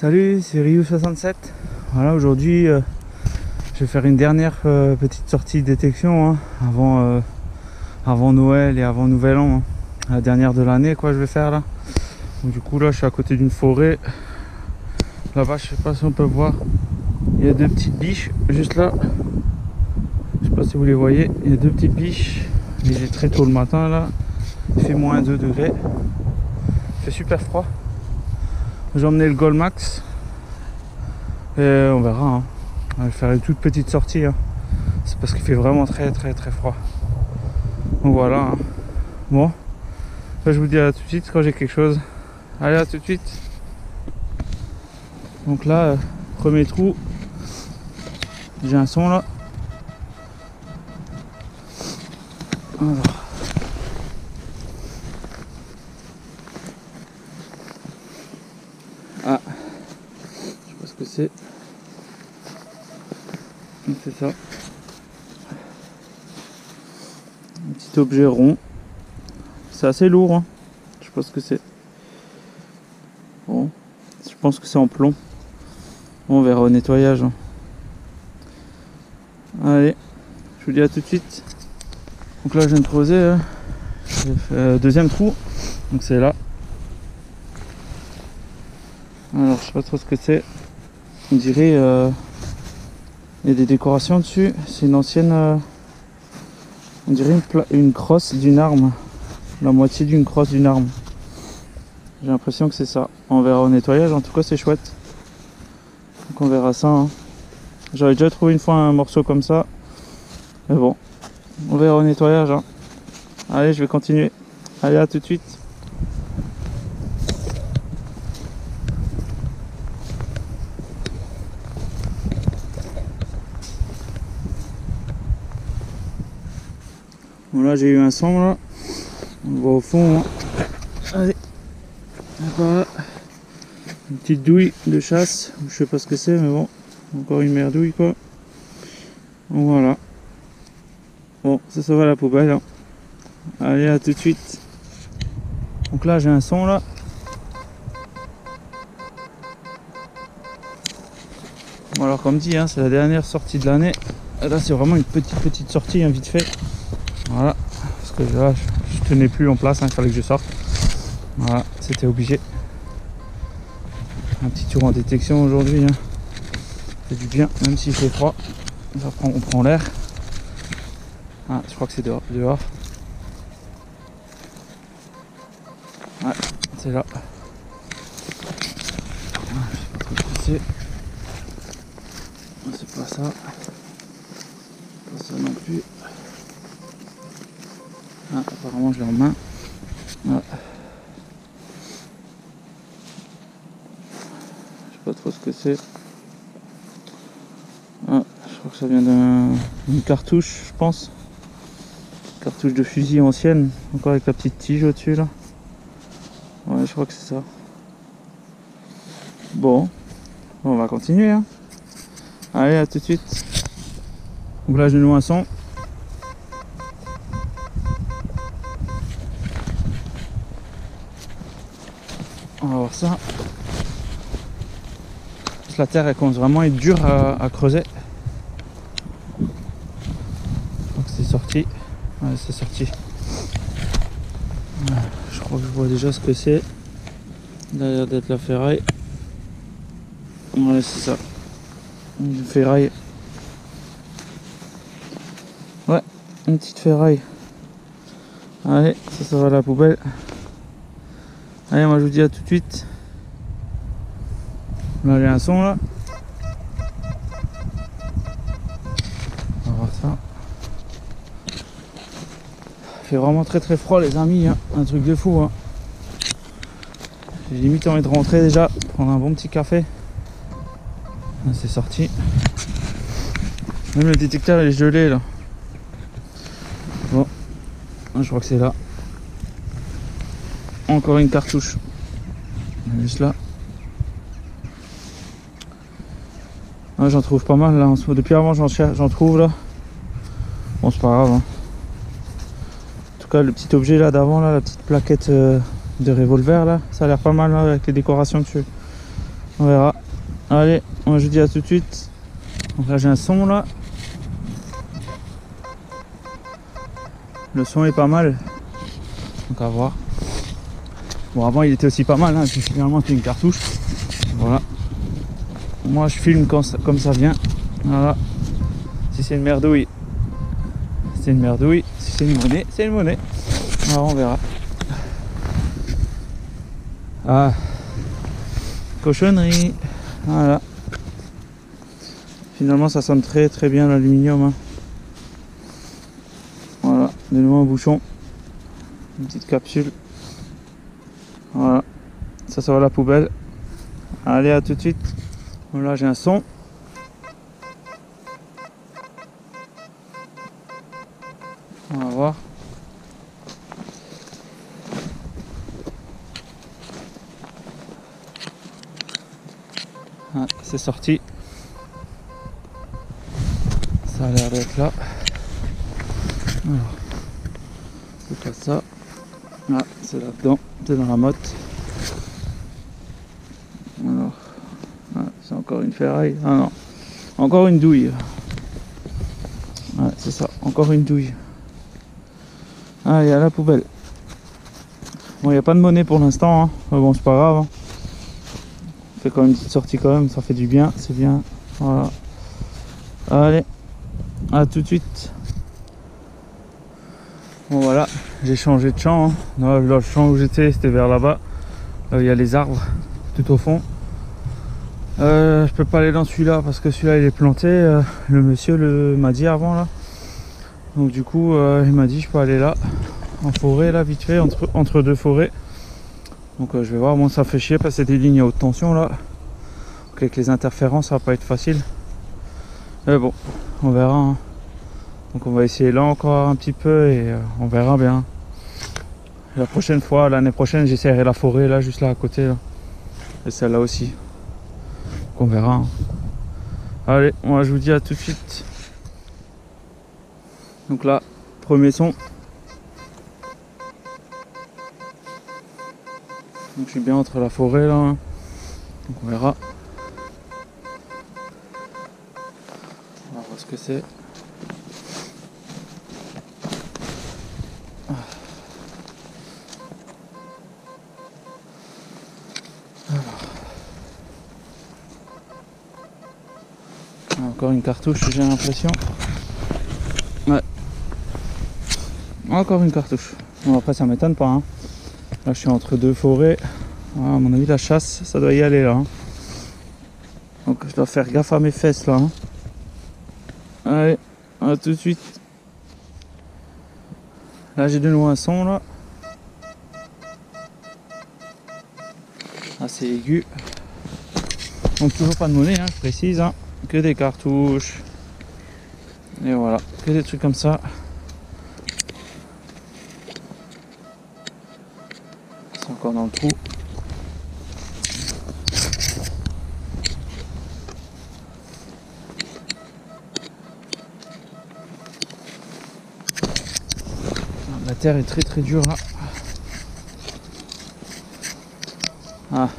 Salut, c'est Ryu67. Voilà, aujourd'hui je vais faire une dernière petite sortie de détection avant Noël et avant Nouvel An, hein. La dernière de l'année, quoi, je vais faire là. Donc, du coup là je suis à côté d'une forêt. Là-bas, je sais pas si on peut voir, il y a deux petites biches juste là. Je sais pas si vous les voyez, il y a deux petites biches. Il est très tôt le matin là, il fait moins 2 degrés, il fait super froid. J'ai emmené le Goldmax et on verra, hein. On va faire une toute petite sortie, hein. C'est parce qu'il fait vraiment très froid. Donc voilà, hein. Bon, là, je vous dis à tout de suite quand j'ai quelque chose. Allez, à tout de suite. Donc là, premier trou, j'ai un son là. Alors. Ah, je sais pas ce que c'est. C'est ça. Un petit objet rond. C'est assez lourd, hein. Je sais pas ce que c'est. Bon, je pense que c'est en plomb. On verra au nettoyage, hein. Allez, je vous dis à tout de suite. Donc là, je viens de creuser. Deuxième trou. Donc c'est là. Alors, je sais pas trop ce que c'est. On dirait il y a des décorations dessus. C'est une ancienne on dirait une crosse d'une arme. La moitié d'une crosse d'une arme. J'ai l'impression que c'est ça. On verra au nettoyage. En tout cas, c'est chouette. Donc on verra ça, hein. J'avais déjà trouvé une fois un morceau comme ça. Mais bon, on verra au nettoyage, hein. Allez, je vais continuer. Allez, à tout de suite. Bon, là j'ai eu un son là. On le voit au fond, hein. Allez. Voilà. Une petite douille de chasse. Je sais pas ce que c'est, mais bon. Encore une merdouille, quoi. Voilà. Bon, ça va à la poubelle, hein. Allez, à tout de suite. Donc là j'ai un son là. Bon, alors comme dit, hein, c'est la dernière sortie de l'année. Là c'est vraiment une petite sortie, hein, vite fait. Voilà, parce que là je tenais plus en place, hein, il fallait que je sorte. Voilà, c'était obligé. Un petit tour en détection aujourd'hui, hein. Ça fait du bien, même s'il fait froid. On prend l'air. Ah, je crois que c'est dehors. Ouais, c'est là. Ah, je sais pas trop ce que c'est. C'est pas ça. Pas ça non plus. Ah, apparemment je l'ai en main. Ah. Je sais pas trop ce que c'est. Ah, je crois que ça vient d'une cartouche, je pense. Cartouche de fusil ancienne, encore avec la petite tige au-dessus là. Ouais, je crois que c'est ça. Bon, on va continuer, hein. Allez, à tout de suite. Donc là, je noue un son. On va voir ça. La terre, elle commence vraiment à être dure à creuser. Donc c'est sorti. Ouais, c'est sorti. Je crois que je vois déjà ce que c'est. Il a l'air d'être la ferraille. Ouais, c'est ça. Une ferraille. Ouais, une petite ferraille. Allez, ça va à la poubelle. Allez, moi je vous dis à tout de suite. Là, il y a un son là. On va voir ça. Il fait vraiment très froid, les amis, hein. Un truc de fou, hein. J'ai limite envie de rentrer déjà, prendre un bon petit café. C'est sorti. Même le détecteur il est gelé là. Bon, je crois que c'est là. Encore une cartouche. Juste là. Ah, j'en trouve pas mal là. Depuis avant j'en trouve là. Bon, c'est pas grave, hein. En tout cas, le petit objet là d'avant, là, la petite plaquette de revolver là, ça a l'air pas mal là, avec les décorations dessus. On verra. Allez, moi je vous dis à tout de suite. Donc là j'ai un son là. Le son est pas mal. Donc à voir. Bon, avant il était aussi pas mal, hein, puis finalement c'est une cartouche. Voilà. Moi je filme comme ça vient. Voilà. Si c'est une merdouille, c'est une merdouille. Si c'est une monnaie, c'est une monnaie. Alors on verra. Ah, cochonnerie. Voilà. Finalement ça sonne très très bien l'aluminium. Hein. Voilà, de nouveau un bouchon. Une petite capsule. Voilà. Ça va à la poubelle. Allez, à tout de suite. Là j'ai un son. On va voir. Ah, c'est sorti. Ça a l'air d'être là. Alors, c'est pas ça. Ah, c'est là-dedans. C'est dans la motte. Alors, ah, c'est encore une ferraille. Ah non, encore une douille. Ouais, c'est ça, encore une douille. Allez, à la poubelle. Bon, il n'y a pas de monnaie pour l'instant, hein. Mais bon, c'est pas grave. Hein. On fait quand même une petite sortie quand même, ça fait du bien, c'est bien. Voilà. Allez, à tout de suite. Bon voilà, j'ai changé de champ. Hein. Là, le champ où j'étais, c'était vers là-bas. Là, il y a les arbres tout au fond. Je peux pas aller dans celui-là parce que celui-là il est planté. Le monsieur m'a dit avant là. Donc du coup, il m'a dit je peux aller là, en forêt là, vite fait, entre deux forêts. Donc je vais voir, moi ça fait chier parce que c'est des lignes à haute tension là. Donc avec les interférences ça va pas être facile. Mais bon, on verra. Hein. Donc on va essayer là encore un petit peu et on verra bien. La prochaine fois, l'année prochaine, j'essaierai la forêt là, juste là à côté là. Et celle-là aussi. Donc on verra. Hein. Allez, moi je vous dis à tout de suite. Donc là, premier son. Donc je suis bien entre la forêt là. Hein. Donc on verra. On va voir ce que c'est. Encore une cartouche, j'ai l'impression. Ouais. Encore une cartouche. Bon, après ça m'étonne pas. Hein. Là je suis entre deux forêts. Ah, à mon avis la chasse, ça doit y aller là. Hein. Donc je dois faire gaffe à mes fesses là. Hein. Allez, à tout de suite. Là j'ai de nouveau un son là. Assez aigu. Donc toujours pas de monnaie, hein, je précise. Hein. Que des cartouches. Et voilà, que des trucs comme ça. C'est encore dans le trou. La terre est très très dure là. Ah,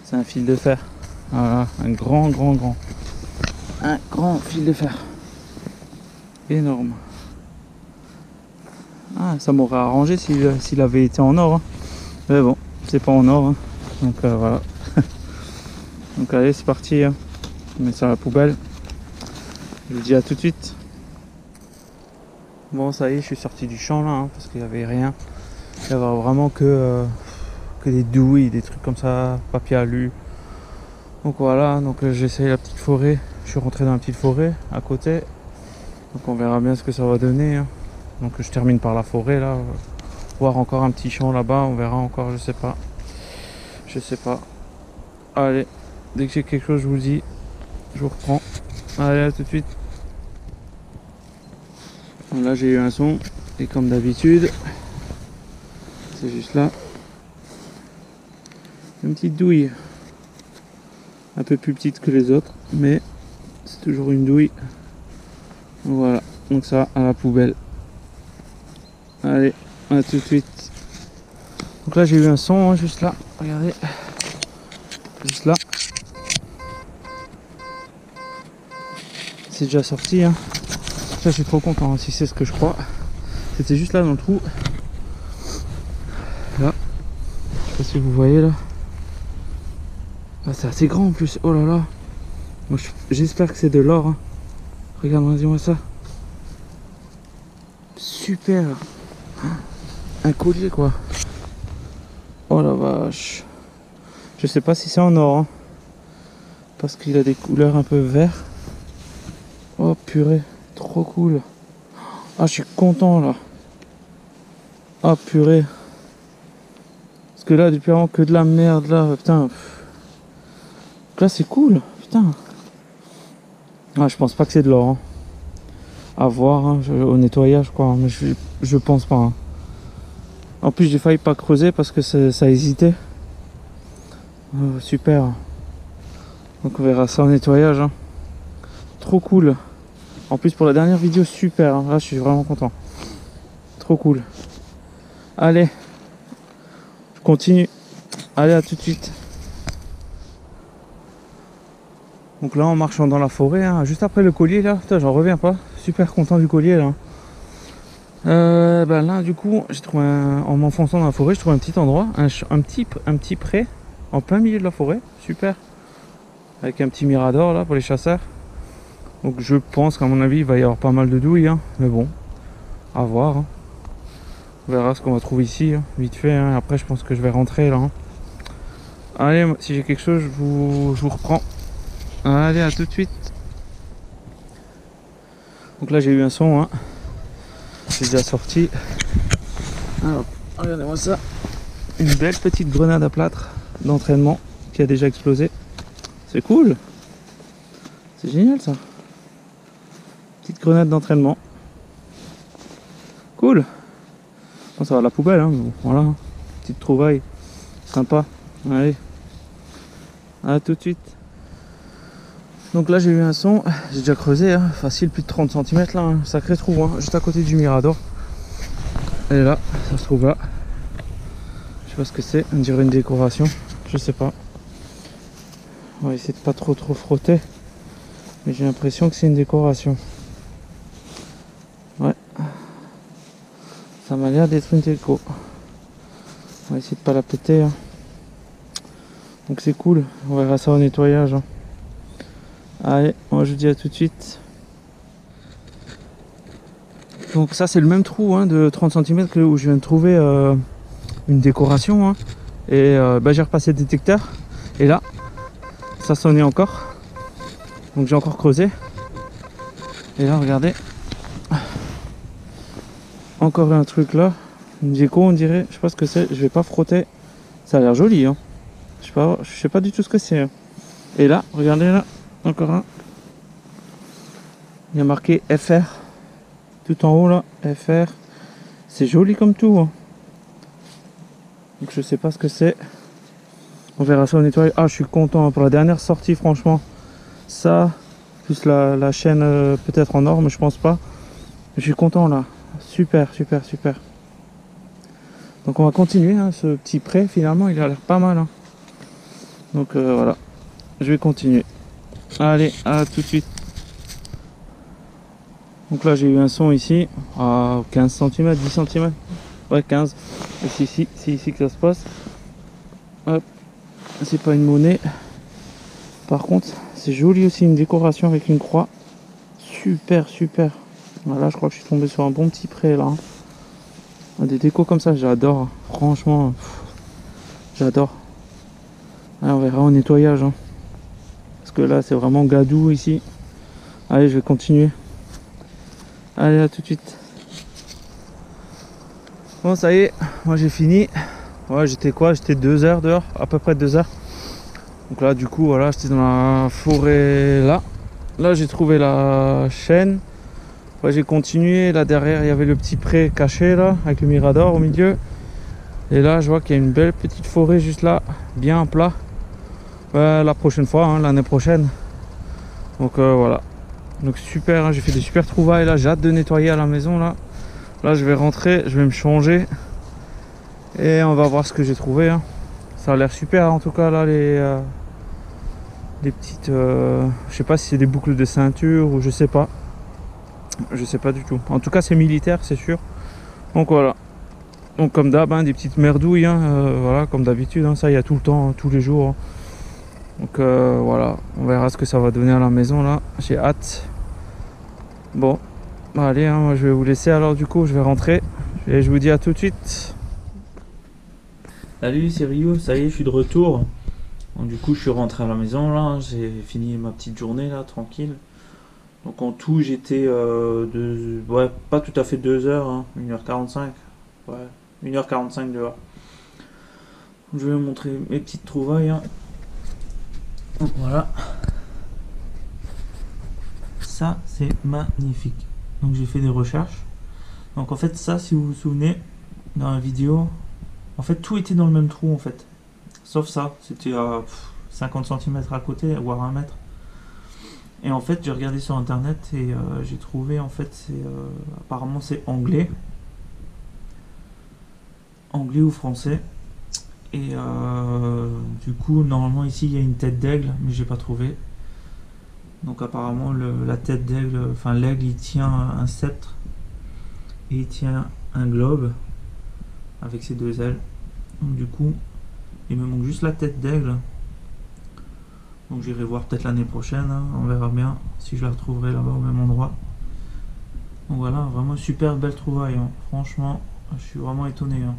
c'est un fil de fer. Voilà, un grand fil de fer. Énorme. Ah, ça m'aurait arrangé s'il avait été en or. Hein. Mais bon, c'est pas en or. Hein. Donc voilà. Donc allez, c'est parti. Hein. On met ça à la poubelle. Je vous dis à tout de suite. Bon, ça y est, je suis sorti du champ là, hein, parce qu'il n'y avait rien. Il y avait vraiment que des douilles, des trucs comme ça, papier alu. Donc voilà, donc j'ai essayé la petite forêt. Je suis rentré dans la petite forêt à côté. Donc on verra bien ce que ça va donner. Hein. Donc je termine par la forêt là. Voir encore un petit champ là-bas, on verra encore, je sais pas. Je sais pas. Allez, dès que j'ai quelque chose, je vous le dis. Je vous reprends. Allez, à tout de suite. Là j'ai eu un son. Et comme d'habitude, c'est juste là. Une petite douille. Un peu plus petite que les autres, mais c'est toujours une douille. Voilà, donc ça à la poubelle. Allez, à tout de suite. Donc là j'ai eu un son hein, juste là, regardez. juste là. C'est déjà sorti, hein. Ça, je suis trop content, hein, si c'est ce que je crois. C'était juste là dans le trou. Là. Je sais pas si vous voyez là. Ah, c'est assez grand en plus. Oh là là. Moi, j'espère que c'est de l'or. Hein. Regarde, regardez-moi ça. Super. Un collier quoi. Oh la vache. Je sais pas si c'est en or. Hein. Parce qu'il a des couleurs un peu vert. Oh purée. Trop cool. Ah, je suis content là. Ah purée. Parce que là, depuis avant, que de la merde là. Putain. Donc là, c'est cool. Putain. Ah, je pense pas que c'est de l'or. Hein. À voir hein, au nettoyage quoi. Mais je pense pas. Hein. En plus, j'ai failli pas creuser parce que ça hésitait. Oh, super. Donc on verra ça au nettoyage. Hein. Trop cool. En plus pour la dernière vidéo, super. Hein. Là, je suis vraiment content. Trop cool. Allez. Je continue. Allez, à tout de suite. Donc là, en marchant dans la forêt, hein, juste après le collier, là, putain, j'en reviens pas. Super content du collier, là. Ben là, du coup, j'ai trouvé en m'enfonçant dans la forêt, je trouve un petit endroit, un petit pré, en plein milieu de la forêt. Super. Avec un petit mirador, là, pour les chasseurs. Donc je pense qu'à mon avis, il va y avoir pas mal de douilles, hein. Mais bon, à voir. Hein. On verra ce qu'on va trouver ici, hein, vite fait. Hein. Après, je pense que je vais rentrer, là. Hein. Allez, si j'ai quelque chose, je vous reprends. Allez, à tout de suite. Donc là, j'ai eu un son, hein. C'est déjà sorti. Alors, regardez-moi ça. Une belle petite grenade à plâtre d'entraînement qui a déjà explosé. C'est cool. C'est génial ça. Petite grenade d'entraînement. Cool. Bon, ça va à la poubelle, hein. Bon, voilà. Petite trouvaille. Sympa. Allez. À tout de suite. Donc là j'ai eu un son, j'ai déjà creusé, hein, facile plus de 30 cm là, un sacré trou, hein, juste à côté du mirador. Et là, ça se trouve là. Je sais pas ce que c'est, on dirait une décoration, je sais pas. On va essayer de pas trop frotter, mais j'ai l'impression que c'est une décoration. Ouais. Ça m'a l'air d'être une déco. On va essayer de pas la péter. Hein. Donc c'est cool, on verra ça au nettoyage. Hein. Allez, moi je vous dis à tout de suite. Donc ça c'est le même trou hein, de 30 cm où je viens de trouver une décoration. Hein. Et j'ai repassé le détecteur. Et là, ça sonnait encore. Donc j'ai encore creusé. Et là, regardez. Encore un truc là. Une déco on dirait. Je sais pas ce que c'est. Je vais pas frotter. Ça a l'air joli. Hein. Je sais pas du tout ce que c'est. Hein. Et là, regardez là. Encore un. Il y a marqué FR. Tout en haut là. FR. C'est joli comme tout. Hein. Donc je sais pas ce que c'est. On verra ça au nettoyage. Ah, je suis content pour la dernière sortie, franchement. Ça, plus la chaîne peut-être en or, mais je pense pas. Je suis content là. Super. Donc on va continuer. Hein, ce petit pré, finalement, il a l'air pas mal. Hein. Donc voilà. Je vais continuer. Allez, à tout de suite. Donc là, j'ai eu un son ici. À 15 cm, 10 cm. Ouais, 15. Et c'est ici que ça se passe. Hop. C'est pas une monnaie. Par contre, c'est joli aussi, une décoration avec une croix. Super. Voilà, je crois que je suis tombé sur un bon petit pré là. Des décos comme ça, j'adore. Franchement, j'adore. On verra au nettoyage. Hein. Parce que là, c'est vraiment gadou ici. Allez, je vais continuer. Allez, à tout de suite. Bon, ça y est, moi j'ai fini. Ouais, j'étais 2 heures dehors, à peu près 2 heures. Donc là, du coup, voilà, j'étais dans la forêt là. Là, j'ai trouvé la chaîne. Ouais, j'ai continué. Là, derrière, il y avait le petit pré caché là, avec le mirador au milieu. Et là, je vois qu'il y a une belle petite forêt juste là, bien plat. La prochaine fois, hein, l'année prochaine. Donc voilà. Donc super, hein, j'ai fait des super trouvailles là. J'ai hâte de nettoyer à la maison là. Là, je vais rentrer, je vais me changer. Et on va voir ce que j'ai trouvé. Hein. Ça a l'air super en tout cas là des petites, je sais pas si c'est des boucles de ceinture ou je sais pas du tout. En tout cas c'est militaire, c'est sûr. Donc voilà, donc comme d'hab, hein, des petites merdouilles, hein, voilà, comme d'habitude, hein, ça il y a tout le temps, hein, tous les jours, hein. Donc voilà, on verra ce que ça va donner à la maison là, j'ai hâte. Bon, bah, allez, hein, moi, je vais vous laisser alors, du coup je vais rentrer et je vous dis à tout de suite. Salut, c'est Rio, ça y est, je suis de retour. Donc, du coup je suis rentré à la maison là, j'ai fini ma petite journée là, tranquille. Donc en tout j'étais ouais, pas tout à fait 2 heures, hein, 1h45. Ouais, 1h45 dehors. Je vais vous montrer mes petites trouvailles, hein. Donc voilà. Ça c'est magnifique. Donc j'ai fait des recherches. Donc en fait ça, si vous vous souvenez, dans la vidéo, en fait tout était dans le même trou en fait. Sauf ça, c'était à 50 cm à côté, voire 1 mètre. Et en fait j'ai regardé sur internet et j'ai trouvé, en fait c'est apparemment c'est anglais ou français. Et du coup normalement ici il y a une tête d'aigle, mais j'ai pas trouvé. Donc apparemment la tête d'aigle, enfin l'aigle il tient un sceptre et il tient un globe avec ses 2 ailes. Donc du coup il me manque juste la tête d'aigle. Donc j'irai voir peut-être l'année prochaine, hein, on verra bien si je la retrouverai là-bas au même endroit. Donc voilà, vraiment super belle trouvaille, hein. Franchement je suis vraiment étonné, hein.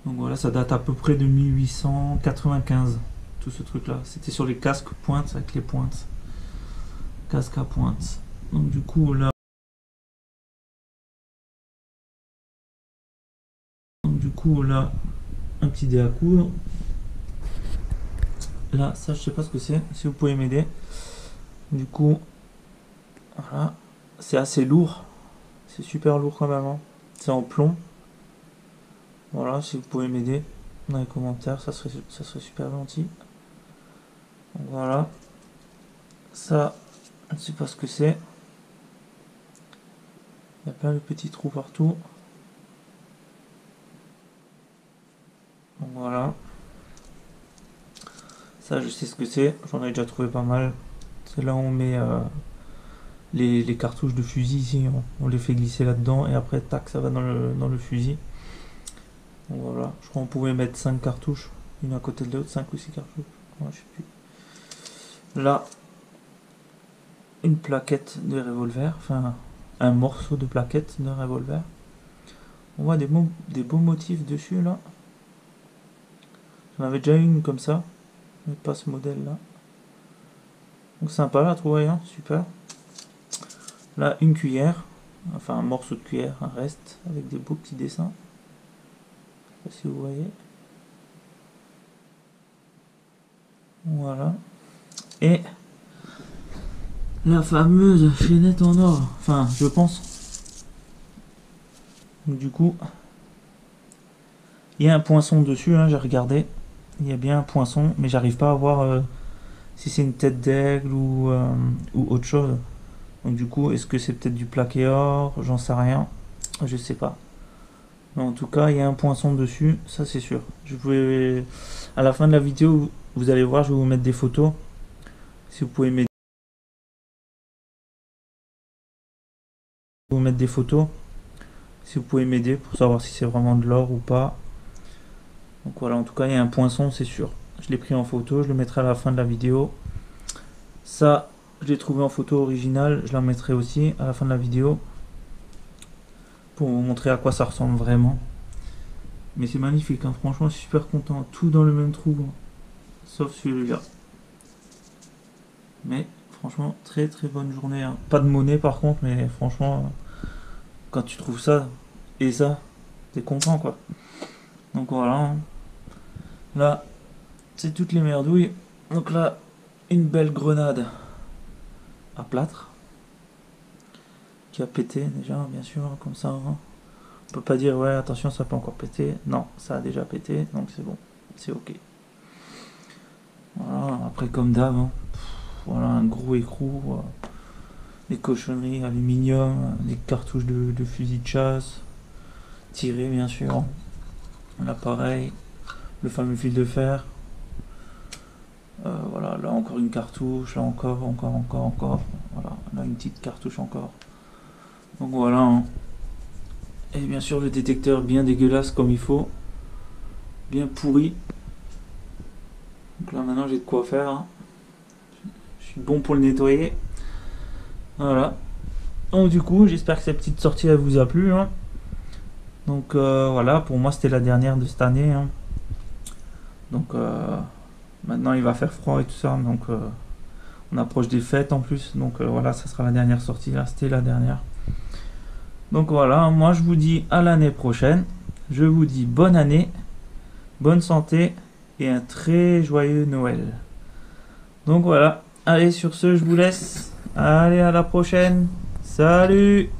Donc voilà, ça date à peu près de 1895, tout ce truc là. C'était sur les casques pointes, avec les pointes. Casque à pointe. Donc du coup là, un petit dé à coudre. Là, ça je sais pas ce que c'est, si vous pouvez m'aider. Du coup, voilà, c'est assez lourd. C'est super lourd quand même, hein. C'est en plomb. Voilà, si vous pouvez m'aider dans les commentaires, ça serait super gentil. Donc voilà. Ça, je ne sais pas ce que c'est. Il y a plein de petits trous partout. Donc voilà. Ça, je sais ce que c'est. J'en ai déjà trouvé pas mal. C'est là où on met les cartouches de fusil ici. On les fait glisser là-dedans et après, tac, ça va dans le fusil. Donc voilà. Je crois qu'on pouvait mettre 5 cartouches. Une à côté de l'autre. 5 ou 6 cartouches. Ouais, je sais plus. Là, une plaquette de revolver. Enfin, un morceau de plaquette de revolver. On voit des beaux motifs dessus là. J'en avais déjà une comme ça, mais pas ce modèle là. Donc sympa la trouvaille, hein, super. Là une cuillère, enfin un morceau de cuillère, un reste, avec des beaux petits dessins. Je sais pas si vous voyez. Voilà. Et la fameuse chaînette en or, enfin je pense. Donc, du coup, il y a un poinçon dessus, hein, j'ai regardé. Il y a bien un poinçon, mais j'arrive pas à voir si c'est une tête d'aigle ou autre chose. Donc du coup, est-ce que c'est peut-être du plaqué or? J'en sais rien. Je sais pas. Mais en tout cas, il y a un poinçon dessus, ça c'est sûr. Je vais, à la fin de la vidéo, vous allez voir, je vais vous mettre des photos. Si vous pouvez m'aider. Vous mettre des photos. Si vous pouvez m'aider pour savoir si c'est vraiment de l'or ou pas. Donc voilà, en tout cas, il y a un poinçon, c'est sûr. Je l'ai pris en photo, je le mettrai à la fin de la vidéo. Ça, je l'ai trouvé en photo originale, je la mettrai aussi à la fin de la vidéo. Pour vous montrer à quoi ça ressemble vraiment. Mais c'est magnifique, hein. Franchement, je suis super content. Tout dans le même trou, hein. Sauf celui-là. Mais franchement, très très bonne journée, hein. Pas de monnaie par contre, mais franchement, quand tu trouves ça et ça, t'es content quoi. Donc voilà, hein. Là, c'est toutes les merdouilles. Donc là, une belle grenade à plâtre qui a pété déjà, bien sûr, comme ça, hein. On peut pas dire ouais attention ça peut encore péter. Non, ça a déjà pété, donc c'est bon, c'est ok. Voilà, après comme d'hab, hein, voilà un gros écrou, des cochonneries, aluminium, des cartouches de fusil de chasse, tiré bien sûr, l'appareil, le fameux fil de fer, Là encore une cartouche, là encore. Voilà, là une petite cartouche encore. Donc voilà. Hein. Et bien sûr le détecteur bien dégueulasse comme il faut. Bien pourri. Donc là maintenant j'ai de quoi faire. Hein. Je suis bon pour le nettoyer. Voilà. Donc du coup j'espère que cette petite sortie elle vous a plu. Hein. Donc voilà, pour moi c'était la dernière de cette année. Hein. Donc maintenant il va faire froid et tout ça. Donc on approche des fêtes en plus. Donc voilà, ça sera la dernière sortie. Là c'était la dernière. Donc voilà, moi je vous dis à l'année prochaine. Je vous dis bonne année, bonne santé et un très joyeux Noël. Donc voilà, allez sur ce je vous laisse. Allez à la prochaine. Salut!